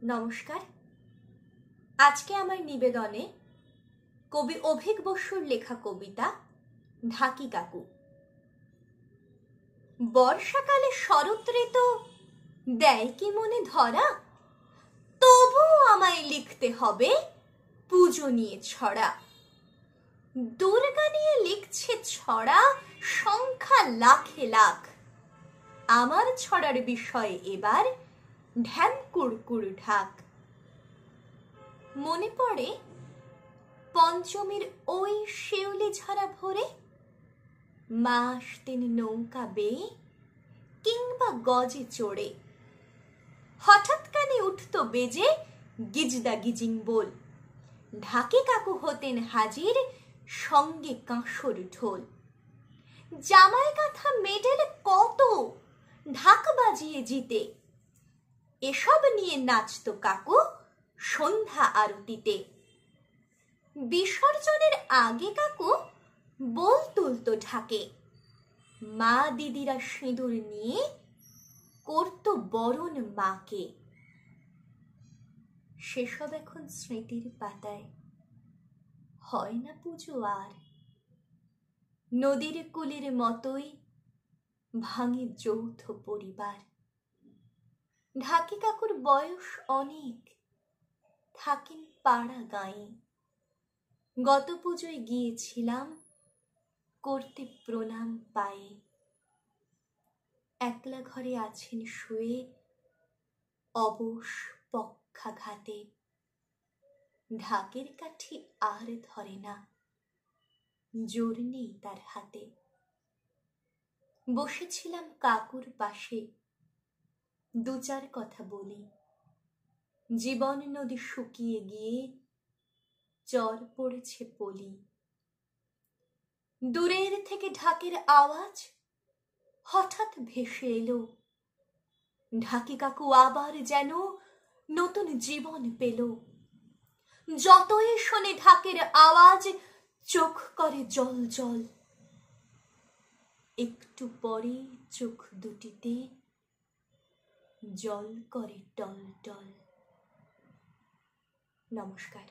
নমস্কার। আজকে আমার নিবেদনে কবি অভিক বসুর লেখা কবিতা ঢাকি কাকু। বর্ষাকালে শরৎ ঋতু দেয় কি মনে ধরা, তবু আমায় লিখতে হবে পুজো নিয়ে ছড়া। দুর্গা নিয়ে লিখছে ছড়া সংখ্যা লাখে লাখ। আমার ছড়ার বিষয় এবার ঢ্যাম কুড়কুড় ঢাক। মনে পড়ে পঞ্চমীর ওই শিউলি ঝরা ভোরে মা আসতেন নৌকা বেয়ে কিংবা গজে চড়ে। হঠাৎ কানে উঠত বেজে গিজদা গিজিং বল। ঢাকি কাকু হতেন হাজির, সঙ্গে কাঁসর ঢোল। জামাই কাঁথা মেডেল কত ঢাক বাজিয়ে জিতে, এসব নিয়ে নাচত কাকু সন্ধ্যা আরতিতে। বিসর্জনের আগে কাকু বোল তুলত ঢাকে, মা দিদিরা সিঁদুর নিয়ে করত বরণ মাকে। সেসব এখন স্মৃতির পাতায়, হয় না পুজো আর। নদীর কুলের মতোই ভাঙে যৌথ পরিবার। ঢাকি কাকুর বয়স অনেক, থাকেন পাড়া গাঁয়ে। গত পুজোয় গিয়েছিলাম করতে প্রণাম পায়ে। একলা ঘরে আছেন শুয়ে অবশ পক্ষাঘাতে। ঢাকের কাঠি আর ধরে না, জোর নেই তার হাতে। বসেছিলাম কাকুর পাশে, দু চার কথা বলি। জীবন নদী শুকিয়ে গিয়ে চর পড়েছে পলি। দূরের থেকে ঢাকের আওয়াজ হঠাৎ ভেসে এলো। ঢাকি কাকু আবার যেন নতুন জীবন পেল। যতই শোনে ঢাকের আওয়াজ চোখ করে জল জল। একটু পরে চোখ দুটিতে জল করে টল টল। নমস্কার।